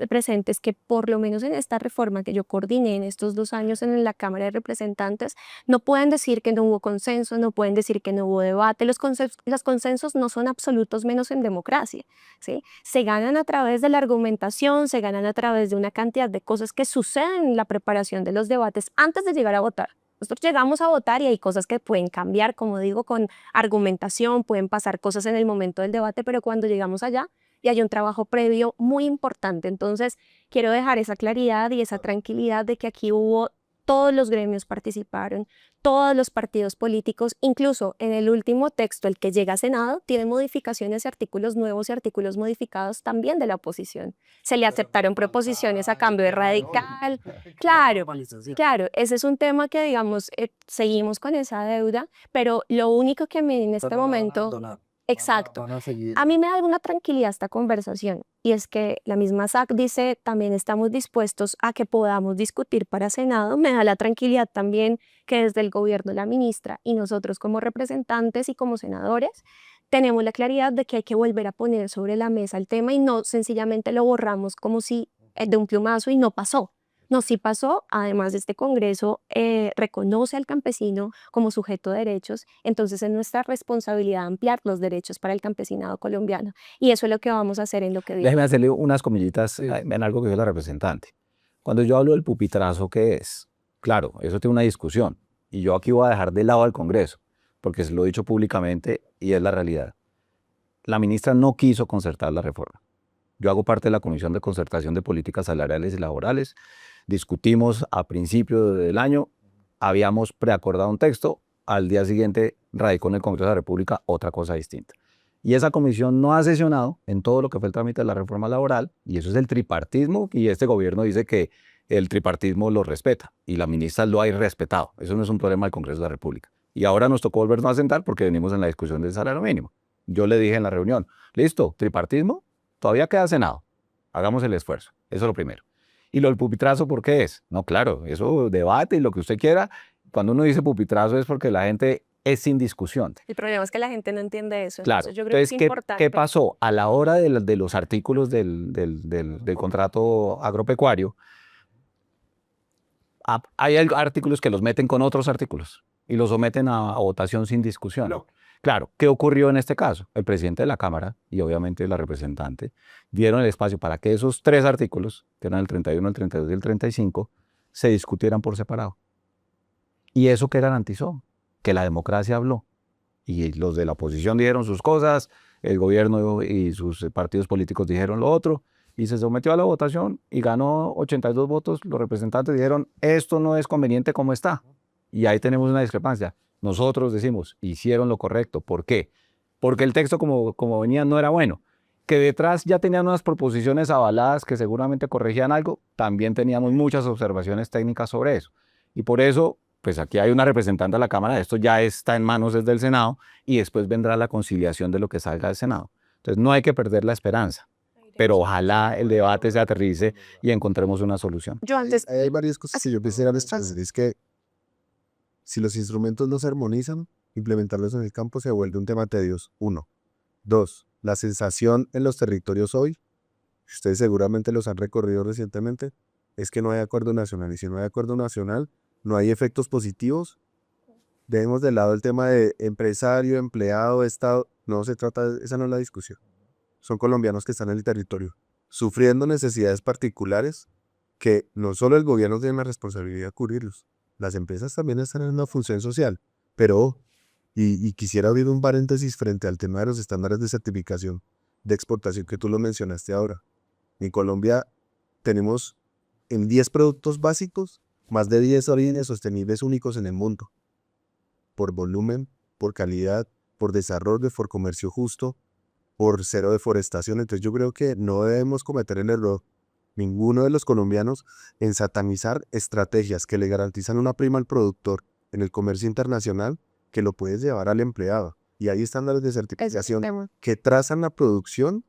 S3: presente es que por lo menos en esta reforma que yo coordiné en estos 2 años en la Cámara de Representantes, no pueden decir que no hubo consenso, no pueden decir que no hubo debate. Los consensos no son absolutos menos en democracia, ¿sí? Se ganan a través de la argumentación, se ganan a través de una cantidad de cosas que suceden en la preparación de los debates antes de llegar a votar. Nosotros llegamos a votar y hay cosas que pueden cambiar, como digo, con argumentación, pueden pasar cosas en el momento del debate, pero cuando llegamos allá, y hay un trabajo previo muy importante. Entonces, quiero dejar esa claridad y esa tranquilidad de que aquí todos los gremios participaron, todos los partidos políticos, incluso en el último texto, el que llega a Senado, tiene modificaciones y artículos nuevos y artículos modificados también de la oposición. Se le aceptaron proposiciones a cambio de radical. Claro, claro, ese es un tema que, digamos, seguimos con esa deuda, pero lo único que en este momento... Exacto.
S5: Van a seguir.
S3: A mí me da una tranquilidad esta conversación y es que la misma SAC dice también estamos dispuestos a que podamos discutir para Senado. Me da la tranquilidad también que desde el gobierno la ministra y nosotros como representantes y como senadores tenemos la claridad de que hay que volver a poner sobre la mesa el tema y no sencillamente lo borramos como si de un plumazo y no pasó. No, sí pasó, además de este Congreso reconoce al campesino como sujeto de derechos, entonces es nuestra responsabilidad ampliar los derechos para el campesinado colombiano y eso es lo que vamos a hacer en lo que viene.
S2: Déjeme hacerle unas comillitas en algo que dijo la representante. Cuando yo hablo del pupitrazo, ¿qué es? Claro, eso tiene una discusión y yo aquí voy a dejar de lado al Congreso porque se lo he dicho públicamente y es la realidad. La ministra no quiso concertar la reforma. Yo hago parte de la Comisión de Concertación de Políticas Salariales y Laborales. Discutimos a principios del año, habíamos preacordado un texto, al día siguiente radicó en el Congreso de la República otra cosa distinta. Y esa comisión no ha sesionado en todo lo que fue el trámite de la reforma laboral, y eso es el tripartismo, y este gobierno dice que el tripartismo lo respeta, y la ministra lo ha irrespetado. Eso no es un problema del Congreso de la República. Y ahora nos tocó volvernos a sentar porque venimos en la discusión del salario mínimo. Yo le dije en la reunión, listo, tripartismo, todavía queda Senado, hagamos el esfuerzo, eso es lo primero. Y lo del pupitrazo, ¿por qué es? No, claro, eso debate y lo que usted quiera. Cuando uno dice pupitrazo es porque la gente es sin discusión.
S3: El problema es que la gente no entiende eso.
S2: Claro.
S3: Entonces yo creo
S2: Entonces,
S3: que es importante.
S2: ¿qué pasó? A la hora de los artículos del contrato agropecuario, hay artículos que los meten con otros artículos y los someten a votación sin discusión. Claro, ¿qué ocurrió en este caso? El presidente de la Cámara y obviamente la representante dieron el espacio para que esos 3 artículos, que eran el 31, el 32 y el 35, se discutieran por separado. ¿Y eso qué garantizó? Que la democracia habló. Y los de la oposición dijeron sus cosas, el gobierno y sus partidos políticos dijeron lo otro, y se sometió a la votación y ganó 82 votos. Los representantes dijeron, esto no es conveniente como está. Y ahí tenemos una discrepancia. Nosotros decimos, hicieron lo correcto. ¿Por qué? Porque el texto como venía no era bueno. Que detrás ya tenían unas proposiciones avaladas que seguramente corregían algo, también teníamos muchas observaciones técnicas sobre eso. Y por eso, pues aquí hay una representante de la Cámara, esto ya está en manos desde el Senado y después vendrá la conciliación de lo que salga del Senado. Entonces no hay que perder la esperanza, pero ojalá el debate se aterrice y encontremos una solución.
S3: Yo antes,
S4: Hay varias cosas que yo quisiera decir. Es que si los instrumentos no se armonizan, implementarlos en el campo se vuelve un tema tedioso. 1. 2. La sensación en los territorios hoy, ustedes seguramente los han recorrido recientemente, es que no hay acuerdo nacional. Y si no hay acuerdo nacional, no hay efectos positivos. Dejemos de lado el tema de empresario, empleado, Estado. No se trata de, esa no es la discusión. Son colombianos que están en el territorio, sufriendo necesidades particulares que no solo el gobierno tiene la responsabilidad de cubrirlos, las empresas también están en una función social. Pero, y quisiera abrir un paréntesis frente al tema de los estándares de certificación de exportación que tú lo mencionaste ahora. En Colombia tenemos en 10 productos básicos más de 10 orígenes sostenibles únicos en el mundo, por volumen, por calidad, por desarrollo, por comercio justo, por cero deforestación. Entonces yo creo que no debemos cometer el error, ninguno de los colombianos, en satanizar estrategias que le garantizan una prima al productor en el comercio internacional que lo puedes llevar al empleado. Y hay estándares de certificación que trazan la producción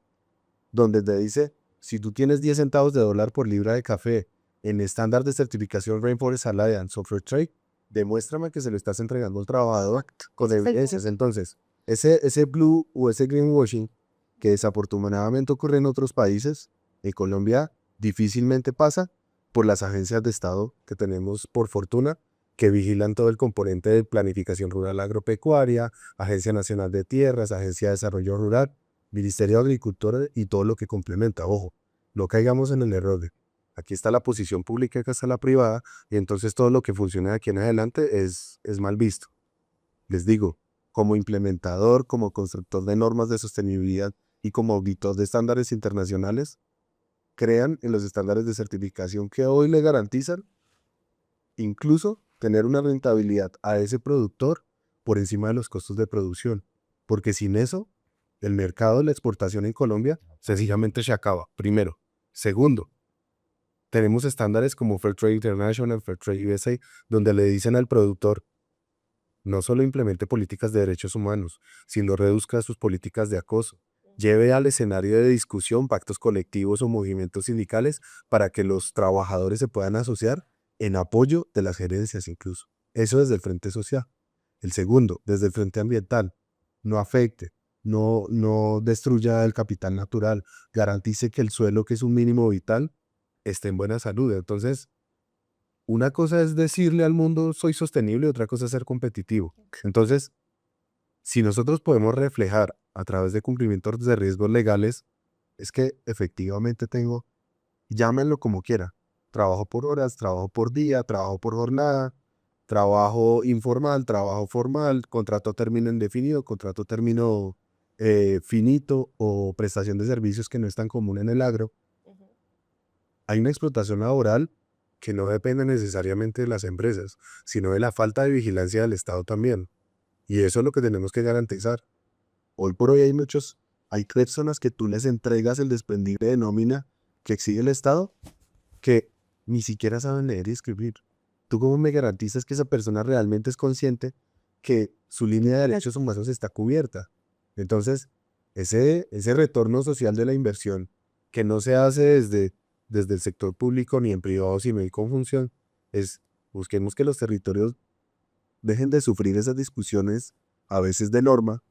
S4: donde te dice, si tú tienes 10 centavos de dólar por libra de café en estándar de certificación Rainforest Alliance o Fair Trade, demuéstrame que se lo estás entregando al trabajador con evidencias. Entonces, ese blue o ese greenwashing que desafortunadamente ocurre en otros países, en Colombia difícilmente pasa por las agencias de Estado que tenemos, por fortuna, que vigilan todo el componente de planificación rural agropecuaria, Agencia Nacional de Tierras, Agencia de Desarrollo Rural, Ministerio de Agricultura y todo lo que complementa. Ojo, no caigamos en el error de aquí está la posición pública, acá está la privada, y entonces todo lo que funcione de aquí en adelante es mal visto. Les digo, como implementador, como constructor de normas de sostenibilidad y como auditor de estándares internacionales, crean en los estándares de certificación que hoy le garantizan incluso tener una rentabilidad a ese productor por encima de los costos de producción. Porque sin eso, el mercado de la exportación en Colombia sencillamente se acaba, primero. Segundo, tenemos estándares como Fair Trade International, Fair Trade USA, donde le dicen al productor, no solo implemente políticas de derechos humanos, sino reduzca sus políticas de acoso. Lleve al escenario de discusión pactos colectivos o movimientos sindicales para que los trabajadores se puedan asociar en apoyo de las gerencias incluso. Eso desde el frente social. El segundo, desde el frente ambiental, no afecte, no destruya el capital natural, garantice que el suelo, que es un mínimo vital, esté en buena salud. Entonces, una cosa es decirle al mundo soy sostenible, otra cosa es ser competitivo. Entonces, si nosotros podemos reflejar a través de cumplimientos de riesgos legales, es que efectivamente tengo, llámenlo como quiera, trabajo por horas, trabajo por día, trabajo por jornada, trabajo informal, trabajo formal, contrato a término indefinido, contrato a término finito o prestación de servicios que no es tan común en el agro. Hay una explotación laboral que no depende necesariamente de las empresas, sino de la falta de vigilancia del Estado también. Y eso es lo que tenemos que garantizar. Hoy por hoy hay personas que tú les entregas el desprendible de nómina que exige el Estado que ni siquiera saben leer y escribir. ¿Tú cómo me garantizas que esa persona realmente es consciente que su línea de derechos humanos está cubierta? Entonces, ese retorno social de la inversión que no se hace desde el sector público ni en privado, sino en conjunción, es busquemos que los territorios dejen de sufrir esas discusiones a veces de norma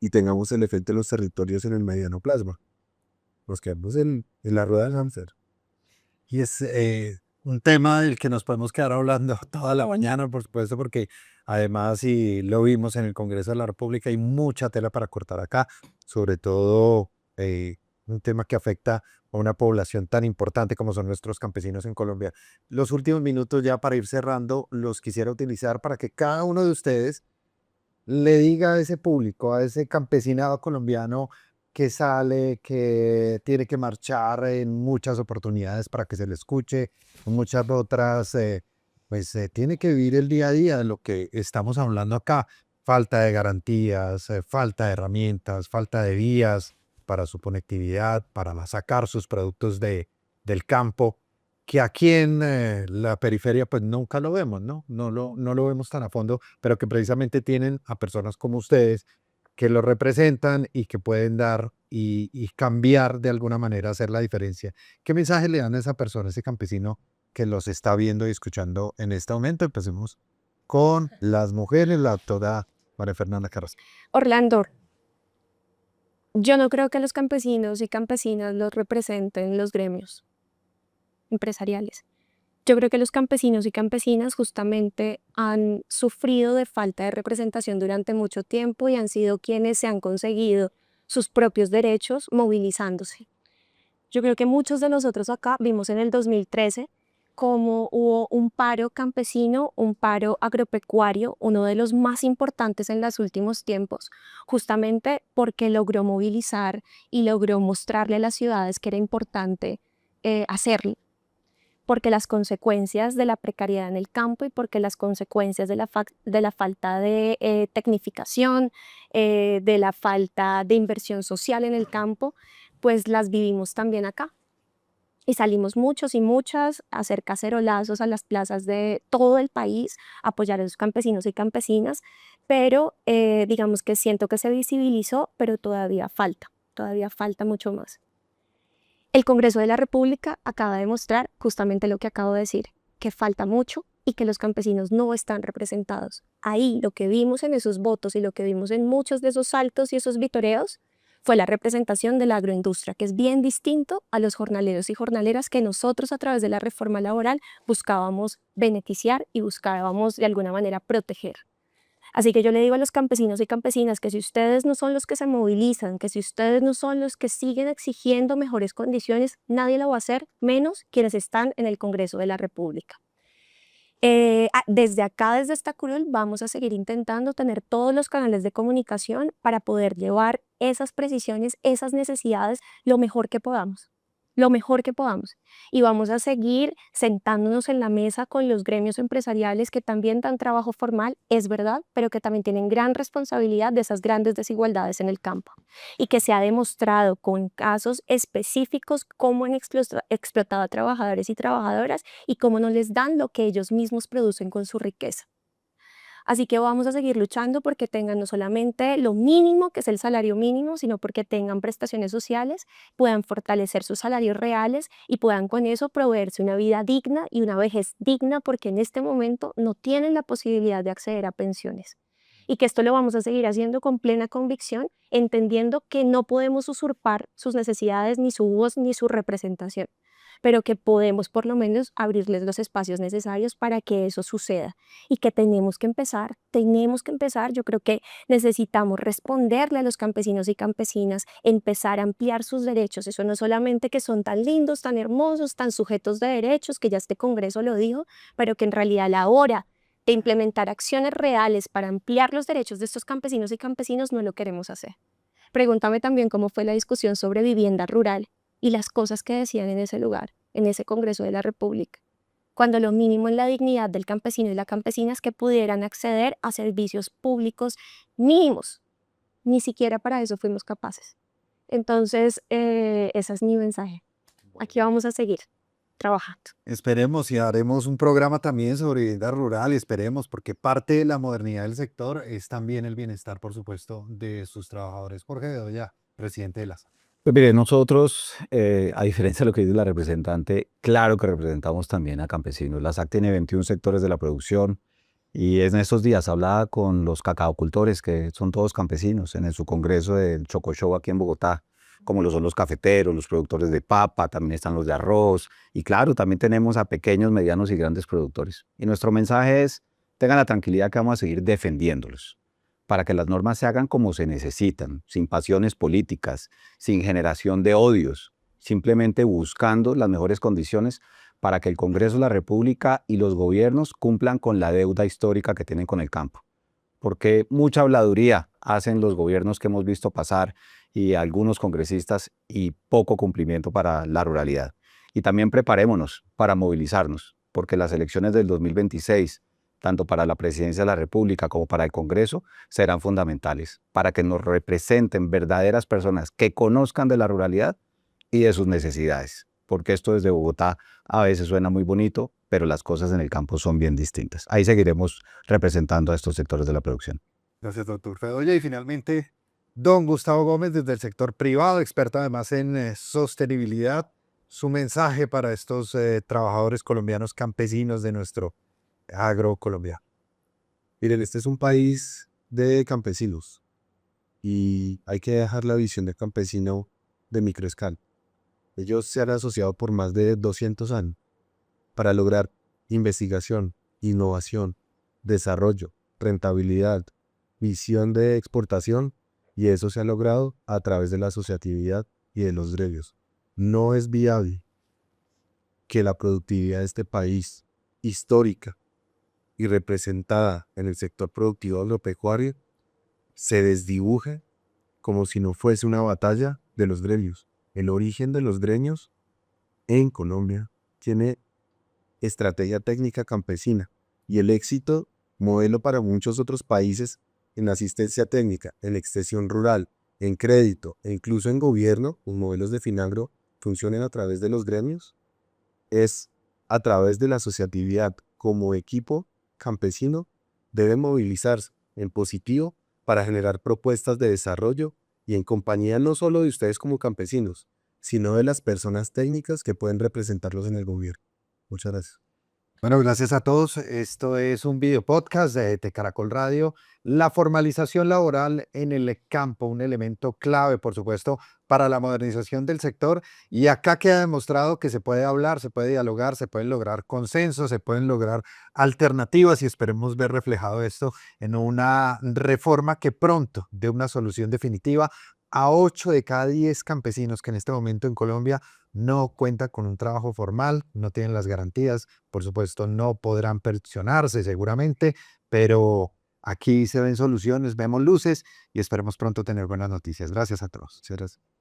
S4: y tengamos el efecto de los territorios en el mediano plasma. Nos quedamos en la rueda del hámster.
S5: Y es un tema del que nos podemos quedar hablando toda la mañana, por supuesto, porque además, y lo vimos en el Congreso de la República, hay mucha tela para cortar acá, sobre todo un tema que afecta a una población tan importante como son nuestros campesinos en Colombia. Los últimos minutos ya para ir cerrando, los quisiera utilizar para que cada uno de ustedes le diga a ese público, a ese campesinado colombiano que sale, que tiene que marchar en muchas oportunidades para que se le escuche, en muchas otras, pues tiene que vivir el día a día de lo que estamos hablando acá. Falta de garantías, falta de herramientas, falta de vías para su conectividad, para sacar sus productos del campo, que aquí en la periferia pues nunca lo vemos, ¿no? No lo vemos tan a fondo, pero que precisamente tienen a personas como ustedes que lo representan y que pueden dar y cambiar de alguna manera, hacer la diferencia. ¿Qué mensaje le dan a esa persona, ese campesino que los está viendo y escuchando en este momento? Empecemos con las mujeres, la doctora María Fernanda Carrasco.
S3: Orlando, yo no creo que los campesinos y campesinas los representen los gremios empresariales. Yo creo que los campesinos y campesinas justamente han sufrido de falta de representación durante mucho tiempo y han sido quienes se han conseguido sus propios derechos movilizándose. Yo creo que muchos de nosotros acá vimos en el 2013 cómo hubo un paro campesino, un paro agropecuario, uno de los más importantes en los últimos tiempos, justamente porque logró movilizar y logró mostrarle a las ciudades que era importante hacerlo, porque las consecuencias de la precariedad en el campo y porque las consecuencias de la falta de tecnificación, de la falta de inversión social en el campo, pues las vivimos también acá. Y salimos muchos y muchas a hacer cacerolazos a las plazas de todo el país, a apoyar a los campesinos y campesinas, pero digamos que siento que se visibilizó, pero todavía falta mucho más. El Congreso de la República acaba de mostrar justamente lo que acabo de decir, que falta mucho y que los campesinos no están representados. Ahí lo que vimos en esos votos y lo que vimos en muchos de esos saltos y esos vitoreos fue la representación de la agroindustria, que es bien distinto a los jornaleros y jornaleras que nosotros a través de la reforma laboral buscábamos beneficiar y buscábamos de alguna manera proteger. Así que yo le digo a los campesinos y campesinas que si ustedes no son los que se movilizan, que si ustedes no son los que siguen exigiendo mejores condiciones, nadie lo va a hacer, menos quienes están en el Congreso de la República. Desde acá, desde esta curul, vamos a seguir intentando tener todos los canales de comunicación para poder llevar esas precisiones, esas necesidades, lo mejor que podamos. Y vamos a seguir sentándonos en la mesa con los gremios empresariales que también dan trabajo formal, es verdad, pero que también tienen gran responsabilidad de esas grandes desigualdades en el campo. Y que se ha demostrado con casos específicos cómo han explotado a trabajadores y trabajadoras y cómo no les dan lo que ellos mismos producen con su riqueza. Así que vamos a seguir luchando porque tengan no solamente lo mínimo, que es el salario mínimo, sino porque tengan prestaciones sociales, puedan fortalecer sus salarios reales y puedan con eso proveerse una vida digna y una vejez digna, porque en este momento no tienen la posibilidad de acceder a pensiones. Y que esto lo vamos a seguir haciendo con plena convicción, entendiendo que no podemos usurpar sus necesidades, ni su voz, ni su representación, pero que podemos por lo menos abrirles los espacios necesarios para que eso suceda y que tenemos que empezar, yo creo que necesitamos responderle a los campesinos y campesinas, empezar a ampliar sus derechos, eso no solamente que son tan lindos, tan hermosos, tan sujetos de derechos, que ya este Congreso lo dijo, pero que en realidad a la hora de implementar acciones reales para ampliar los derechos de estos campesinos y campesinos no lo queremos hacer. Pregúntame también cómo fue la discusión sobre vivienda rural y las cosas que decían en ese lugar, en ese Congreso de la República, cuando lo mínimo en la dignidad del campesino y la campesina es que pudieran acceder a servicios públicos mínimos. Ni siquiera para eso fuimos capaces. Entonces, ese es mi mensaje. Aquí vamos a seguir trabajando.
S1: Esperemos y haremos un programa también sobre vivienda rural, esperemos, porque parte de la modernidad del sector es también el bienestar, por supuesto, de sus trabajadores. Jorge Bedoya, presidente de LASA.
S2: Pues mire, nosotros, a diferencia de lo que dice la representante, claro que representamos también a campesinos. La SAC tiene 21 sectores de la producción y en estos días hablaba con los cacaocultores, que son todos campesinos, en su congreso del Chocó Show aquí en Bogotá, como lo son los cafeteros, los productores de papa, también están los de arroz, y claro, también tenemos a pequeños, medianos y grandes productores. Y nuestro mensaje es, tengan la tranquilidad que vamos a seguir defendiéndolos, para que las normas se hagan como se necesitan, sin pasiones políticas, sin generación de odios, simplemente buscando las mejores condiciones para que el Congreso de la República y los gobiernos cumplan con la deuda histórica que tienen con el campo. Porque mucha habladuría hacen los gobiernos que hemos visto pasar y algunos congresistas y poco cumplimiento para la ruralidad. Y también preparémonos para movilizarnos, porque las elecciones del 2026, tanto para la presidencia de la República como para el Congreso, serán fundamentales para que nos representen verdaderas personas que conozcan de la ruralidad y de sus necesidades. Porque esto desde Bogotá a veces suena muy bonito, pero las cosas en el campo son bien distintas. Ahí seguiremos representando a estos sectores de la producción.
S5: Gracias, doctor Fede. Oye, y finalmente, don Gustavo Gómez, desde el sector privado, experto además en sostenibilidad, su mensaje para estos trabajadores colombianos campesinos de nuestro agro colombiano.
S4: Miren, este es un país de campesinos y hay que dejar la visión del campesino de microescala. Ellos se han asociado por más de 200 años para lograr investigación, innovación, desarrollo, rentabilidad, visión de exportación, y eso se ha logrado a través de la asociatividad y de los gremios. No es viable que la productividad de este país, histórica y representada en el sector productivo agropecuario, se desdibuje como si no fuese una batalla de los gremios. El origen de los gremios en Colombia tiene estrategia técnica campesina y el éxito, modelo para muchos otros países en asistencia técnica, en extensión rural, en crédito e incluso en gobierno, los modelos de Finagro funcionan a través de los gremios, es a través de la asociatividad. Como equipo campesino debe movilizarse en positivo para generar propuestas de desarrollo y en compañía no solo de ustedes como campesinos, sino de las personas técnicas que pueden representarlos en el gobierno. Muchas gracias.
S1: Bueno, gracias a todos. Esto es un video podcast de Caracol Radio. La formalización laboral en el campo, un elemento clave, por supuesto, para la modernización del sector. Y acá queda demostrado que se puede hablar, se puede dialogar, se pueden lograr consensos, se pueden lograr alternativas y esperemos ver reflejado esto en una reforma que pronto dé una solución definitiva a 8 de cada 10 campesinos que en este momento en Colombia no cuentan con un trabajo formal, no tienen las garantías, por supuesto no podrán pensionarse seguramente, pero aquí se ven soluciones, vemos luces y esperemos pronto tener buenas noticias. Gracias a todos.
S4: Muchas gracias.